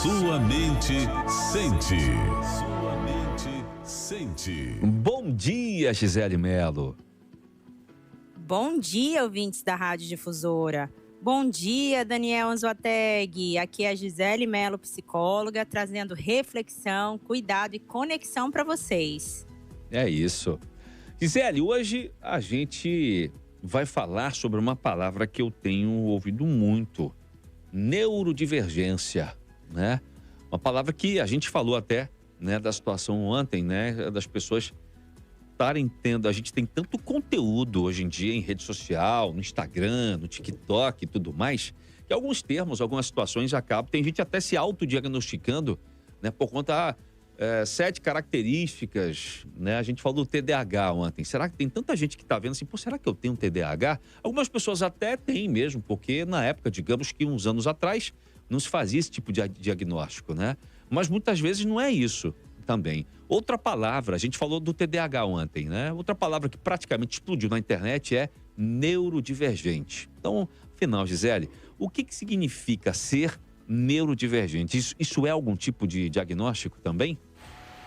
Sua mente sente. Sua mente sente. Bom dia, Gisele Melo. Bom dia, ouvintes da Rádio Difusora. Bom dia, Daniel Anzoateg. Aqui é a Gisele Melo, psicóloga, trazendo reflexão, cuidado e conexão para vocês. É isso. Gisele, hoje a gente vai falar sobre uma palavra que eu tenho ouvido muito: neurodivergência, né? Uma palavra que a gente falou até, né, da situação ontem, né, das pessoas estarem tendo. A gente tem tanto conteúdo hoje em dia em rede social, no Instagram, no TikTok e tudo mais, que alguns termos, algumas situações acabam. Tem gente até se autodiagnosticando, né, por conta 7 características, né? A gente falou do TDAH ontem. Será que tem tanta gente que está vendo assim, pô, será que eu tenho TDAH? Algumas pessoas até têm mesmo, porque na época, digamos que uns anos atrás, não se fazia esse tipo de diagnóstico, né? Mas muitas vezes não é isso também. Outra palavra, a gente falou do TDAH ontem, né? Outra palavra que praticamente explodiu na internet é neurodivergente. Então, afinal, Gisele, o que significa ser neurodivergente? Isso é algum tipo de diagnóstico também?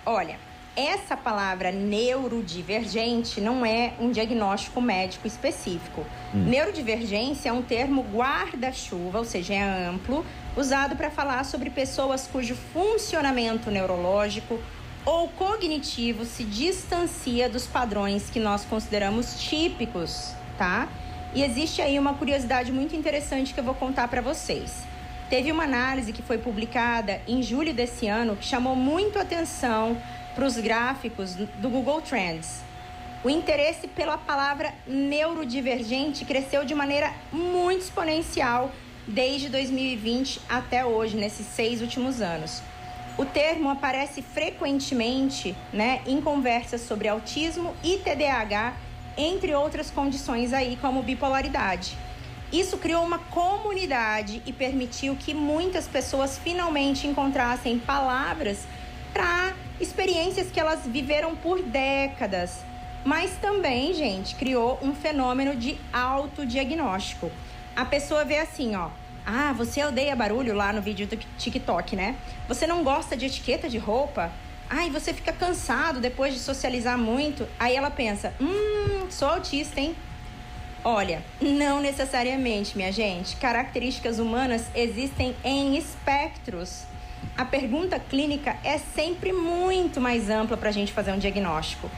Olha, essa palavra neurodivergente não é um diagnóstico médico específico. Neurodivergência é um termo guarda-chuva, ou seja, é amplo, usado para falar sobre pessoas cujo funcionamento neurológico ou cognitivo se distancia dos padrões que nós consideramos típicos, tá? E existe aí uma curiosidade muito interessante que eu vou contar para vocês. Teve uma análise que foi publicada em julho desse ano que chamou muito atenção para os gráficos do Google Trends. O interesse pela palavra neurodivergente cresceu de maneira muito exponencial desde 2020 até hoje, nesses 6 últimos anos. O termo aparece frequentemente, né, em conversas sobre autismo e TDAH, entre outras condições aí como bipolaridade. Isso criou uma comunidade e permitiu que muitas pessoas finalmente encontrassem palavras para experiências que elas viveram por décadas. Mas também, gente, criou um fenômeno de autodiagnóstico. A pessoa vê assim, ó: ah, você odeia barulho lá no vídeo do TikTok, né? Você não gosta de etiqueta de roupa? Ai, você fica cansado depois de socializar muito? Aí ela pensa, sou autista, hein? Olha, não necessariamente, minha gente. Características humanas existem em espectros. A pergunta clínica é sempre muito mais ampla para a gente fazer um diagnóstico.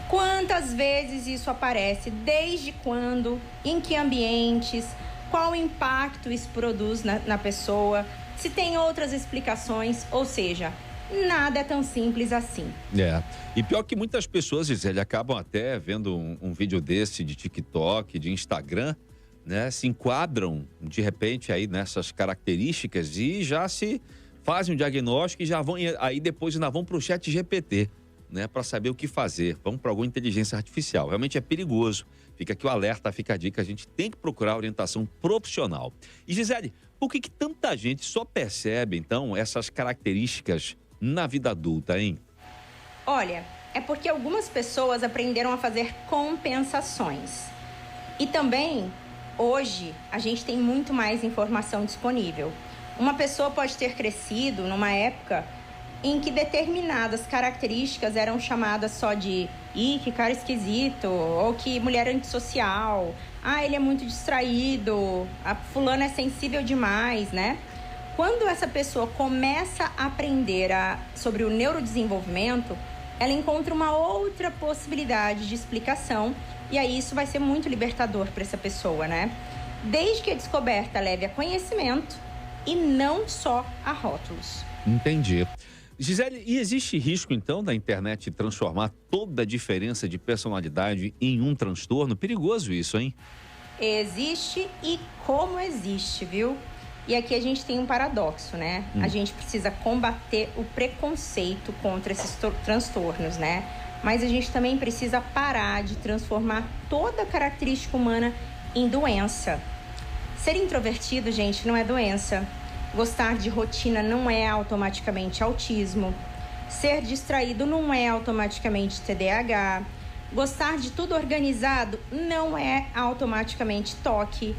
Quantas vezes isso aparece? Desde quando? Em que ambientes? Qual impacto isso produz na pessoa? Se tem outras explicações, ou seja, nada é tão simples assim. E pior que muitas pessoas, Gisele, acabam até vendo um vídeo desse de TikTok, de Instagram, né? Se enquadram, de repente, aí nessas características e já se fazem um diagnóstico e já vão, aí depois ainda vão para o ChatGPT, né? Para saber o que fazer. Vamos para alguma inteligência artificial. Realmente é perigoso. Fica aqui o alerta, fica a dica, a gente tem que procurar orientação profissional. E, Gisele, por que tanta gente só percebe, então, essas características na vida adulta, hein? Olha, é porque algumas pessoas aprenderam a fazer compensações. E também, hoje, a gente tem muito mais informação disponível. Uma pessoa pode ter crescido numa época em que determinadas características eram chamadas só de "ih, que cara esquisito", ou que mulher antissocial, "ah, ele é muito distraído", "a fulana é sensível demais", né? Quando essa pessoa começa a aprender sobre o neurodesenvolvimento, ela encontra uma outra possibilidade de explicação e aí isso vai ser muito libertador para essa pessoa, né? Desde que a descoberta leve a conhecimento e não só a rótulos. Entendi. Gisele, e existe risco, então, da internet transformar toda a diferença de personalidade em um transtorno? Perigoso isso, hein? Existe e como existe, viu? E aqui a gente tem um paradoxo, né? A gente precisa combater o preconceito contra esses transtornos, né? Mas a gente também precisa parar de transformar toda a característica humana em doença. Ser introvertido, gente, não é doença. Gostar de rotina não é automaticamente autismo. Ser distraído não é automaticamente TDAH. Gostar de tudo organizado não é automaticamente TOC.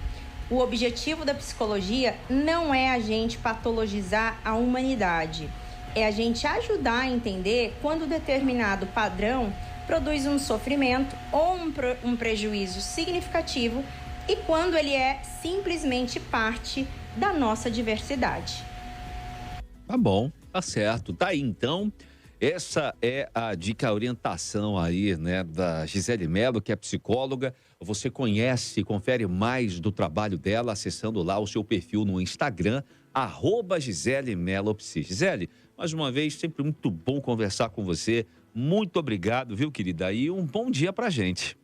O objetivo da psicologia não é a gente patologizar a humanidade, é a gente ajudar a entender quando determinado padrão produz um sofrimento ou um prejuízo significativo e quando ele é simplesmente parte da nossa diversidade. Tá bom, tá certo. Tá aí, então. Essa é a dica, a orientação aí, né, da Gisele Mello, que é psicóloga. Você conhece, confere mais do trabalho dela acessando lá o seu perfil no Instagram, @Gisele Mello Psi. Gisele, mais uma vez, sempre muito bom conversar com você. Muito obrigado, viu, querida? E um bom dia pra gente.